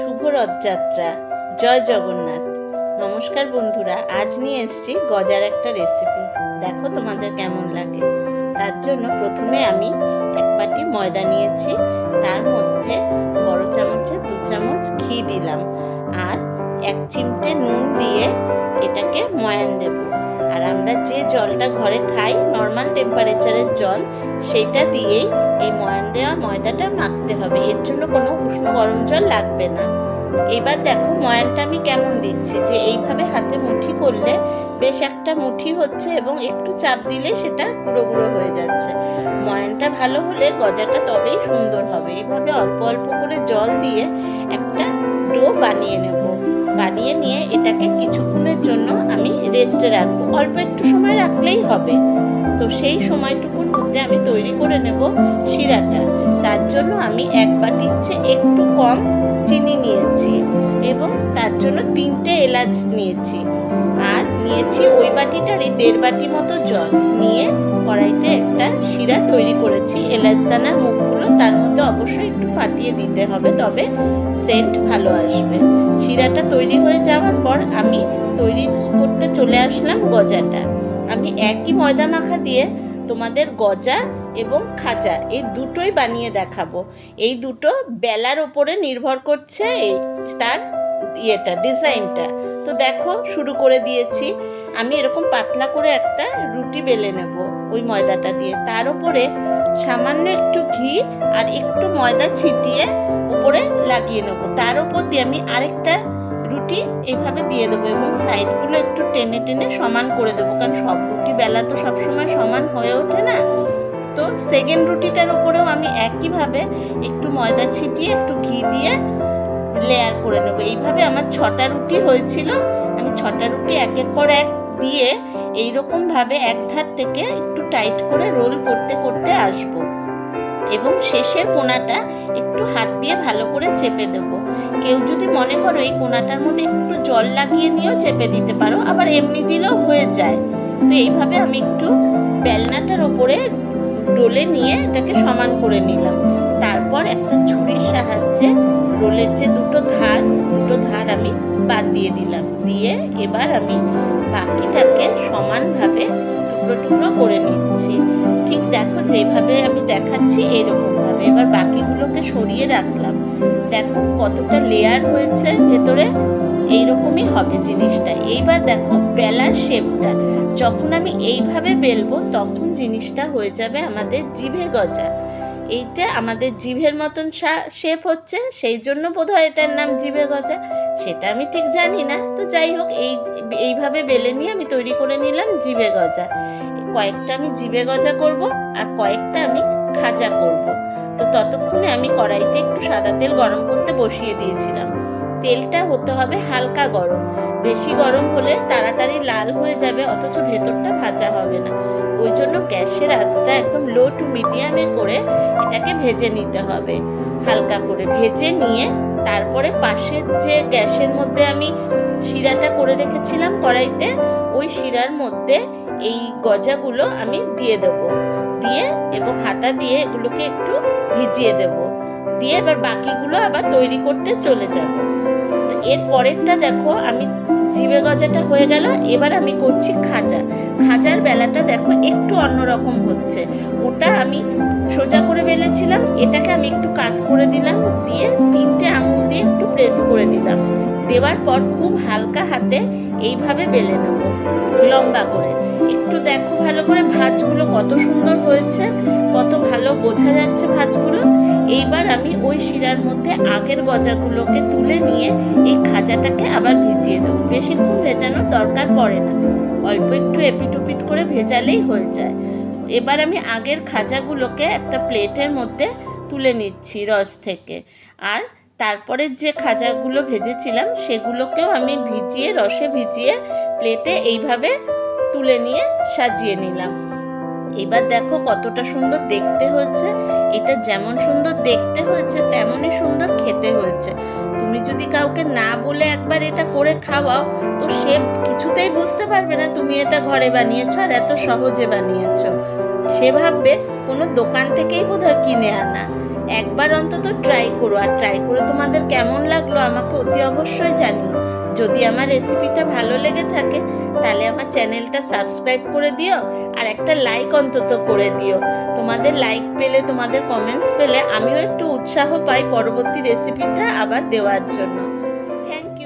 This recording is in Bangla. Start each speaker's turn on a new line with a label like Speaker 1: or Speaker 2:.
Speaker 1: শুভ রথযাত্রা। জয় জগন্নাথ। নমস্কার বন্ধুরা, আজ নিয়ে এসেছি গজার একটা রেসিপি। দেখো তোমাদের কেমন লাগে। তার জন্য প্রথমে আমি এক বাটি ময়দা নিয়েছি, তার মধ্যে বড় চামচে 2 চামচ ঘি দিলাম আর 1 চিমটে নুন দিয়ে এটাকে ময়ান দেব। আর আমরা যে জলটা ঘরে খাই, নর্মাল টেম্পারেচারের জল, সেইটা দিয়েই এই ময়ান দেওয়া ময়দাটা মাখতে হবে। এর জন্য কোনো উষ্ণ গরম জল লাগবে না। এবার দেখো ময়ানটা আমি কেমন দিচ্ছি, যে এইভাবে হাতে মুঠি করলে বেশ একটা মুঠি হচ্ছে এবং একটু চাপ দিলে সেটা গুঁড়ো গুঁড়ো হয়ে যাচ্ছে। ময়ানটা ভালো হলে গজাটা তবেই সুন্দর হবে। এইভাবে অল্প অল্প করে জল দিয়ে একটা ডো বানিয়ে নেব। বানিয়ে নিয়ে এটাকে কিছুক্ষণের জন্য আমি রেস্টে রাখবো। অল্প একটু সময় রাখলেই হবে। তো সেই সময়টুকুর মধ্যে আমি তৈরি করে নেব শিরাটা। তার জন্য আমি 1 বাটির চেয়ে একটু কম চিনি নিয়েছি এবং তার জন্য 3টে এলাচ নিয়েছি। আর নিয়েছি ওই বাটিটার 1.5 বাটি মতো জল নিয়ে কড়াইতে একটা শিরা তৈরি করেছি। এলাচ দানার মুখগুলো তার মধ্যে অবশ্যই একটু ফাটিয়ে দিতে হবে, তবে সেন্ট ভালো আসবে। শিরাটা তৈরি হয়ে যাওয়ার পর আমি তৈরি করতে চলে আসলাম গজাটা। আমি একই ময়দা মাখা দিয়ে তোমাদের গজা এবং খাজা এই দুটোই বানিয়ে দেখাবো। এই দুটো বেলার ওপরে নির্ভর করছে তার ডিজাইনটা। তো দেখো শুরু করে দিয়েছি। আমি এরকম পাতলা করে একটা রুটি বেলে নেব ওই ময়দাটা দিয়ে। তার উপরে সামান্য একটু ঘি আর একটু ময়দা ছিটিয়ে উপরে লাগিয়ে নেব। তার উপর দিয়ে আমি আরেকটা রুটি এইভাবে দিয়ে দেবো এবং সাইডগুলো একটু টেনে টেনে সমান করে দেবো, কারণ সব রুটি বেলা তো সবসময় সমান হয়ে ওঠে না। তো সেকেন্ড রুটিটার উপরেও আমি একইভাবে একটু ময়দা ছিটিয়ে একটু ঘি দিয়ে লেয়ার করে নেব। এইভাবে আমার 6টা রুটি হয়েছিল। আমি 6টা রুটি একের পর এক দিয়ে এইরকমভাবে এক ধার থেকে একটু টাইট করে রোল করতে করতে আসবো এবং শেষের কোণাটা একটু হাত দিয়ে ভালো করে চেপে দেব। কেউ যদি মনে করো এই কোণাটার মধ্যে একটু জল লাগিয়ে নিয়েও চেপে দিতে পারো, আবার এমনি দিলেও হয়ে যায়। তো এইভাবে আমি একটু বেলনাটার ওপরে ডলে নিয়ে এটাকে সমান করে নিলাম। তারপর একটা ছুরির সাহায্যে রোলের যে দুটো ধার আমি বাদ দিয়ে দিলাম। দিয়ে এবার আমি বাকিটাকে সমানভাবে টুকরো টুকরো করে নিচ্ছি। ঠিক দেখো যেভাবে আমি দেখাচ্ছি এইরকমভাবে। এবার বাকিগুলোকে সরিয়ে রাখলাম। দেখো কতটা লেয়ার হয়েছে ভেতরে, এইরকমই হবে জিনিসটা। এইবার দেখো বেলার শেপটা, যখন আমি এইভাবে বেলবো তখন জিনিসটা হয়ে যাবে আমাদের জিভে গজা। এইটা আমাদের জিভের মতন শেপ হচ্ছে, সেই জন্য বোধহয় এটার নাম জিভে গজা। সেটা আমি ঠিক জানি না। তো যাই হোক, এইভাবে বেলে নিয়ে আমি তৈরি করে নিলাম জিভে গজা। কয়েকটা আমি জিভে গজা করব আর কয়েকটা আমি খাজা করব। তো ততক্ষণে আমি কড়াইতে একটু সাদা তেল গরম করতে বসিয়ে দিয়েছিলাম। তেলটা হতে হবে হালকা গরম। বেশি গরম হলে তাড়াতাড়ি লাল হয়ে যাবে, অথচ ভেতরটা ভাজা হবে না। ওই জন্য গ্যাসের আঁচটা একদম লো টু মিডিয়ামে করে এটাকে ভেজে নিতে হবে। হালকা করে ভেজে নিয়ে তারপরে পাশের যে গ্যাসের মধ্যে আমি শিরাটা করে রেখেছিলাম কড়াইতে, ওই শিরার মধ্যে এই গজাগুলো আমি দিয়ে দেবো। দিয়ে এবং হাতা দিয়ে এগুলোকে একটু ভিজিয়ে দেব। দিয়ে এবার বাকিগুলো আবার তৈরি করতে চলে যাব। এর পরেরটা দেখো, আমি জিভে গজাটা হয়ে গেল। এবার আমি করছি খাজা। খাজার বেলাটা দেখো একটু অন্যরকম হচ্ছে। ওটা আমি সোজা করে বেলেছিলাম, এটাকে আমি একটু কাত করে দিলাম, দিয়ে 3টে আঙুল দিয়ে একটু প্রেস করে দিলাম। দেওয়ার পর খুব হালকা হাতে এইভাবে বেলে নেব লম্বা করে। একটু দেখো ভালো করে ভাঁজগুলো কত সুন্দর হয়েছে, কত ভালো বোঝা যাচ্ছে ভাঁজগুলো। এইবার আমি ওই শিরার মধ্যে আগের গজাগুলোকে তুলে নিয়ে এই খাজাটাকে আবার ভিজিয়ে দেবো। বেশিক্ষণ ভেজানোর দরকার পড়ে না, অল্প একটু এপিট ওপিট করে ভেজালেই হয়ে যায়। এবার আমি আগের খাজাগুলোকে একটা প্লেটের মধ্যে তুলে নিচ্ছি রস থেকে। আর তারপরে যে খাজাগুলো ভেজেছিলাম সেগুলোকেও আমি রসে ভিজিয়ে প্লেটে এইভাবে তুলে নিয়ে সাজিয়ে নিলাম। এবার দেখো কতটা সুন্দর দেখতে হয়েছে। এটা যেমন সুন্দর দেখতে হয়েছে তেমনই সুন্দর খেতে হয়েছে। তুমি যদি কাউকে না বলে একবার এটা করে খাওয়াও, তো সে কিছুতেই বুঝতে পারবে না তুমি এটা ঘরে বানিয়েছো আর এত সহজে বানিয়েছো। সে ভাববে কোনো দোকান থেকেই বোধহয় কিনে আনা। একবার অন্তত ট্রাই করো, আর ট্রাই করে তোমাদের কেমন লাগলো আমাকে অতি অবশ্যই জানিও। যদি আমার রেসিপিটা ভালো লেগে থাকে তাহলে আমার চ্যানেলটা সাবস্ক্রাইব করে দিও, আর একটা লাইক অন্তত করে দিও। তোমাদের লাইক পেলে, তোমাদের কমেন্টস পেলে আমিও একটু উৎসাহ পাই পরবর্তী রেসিপিটা আবার দেওয়ার জন্য। Thank you.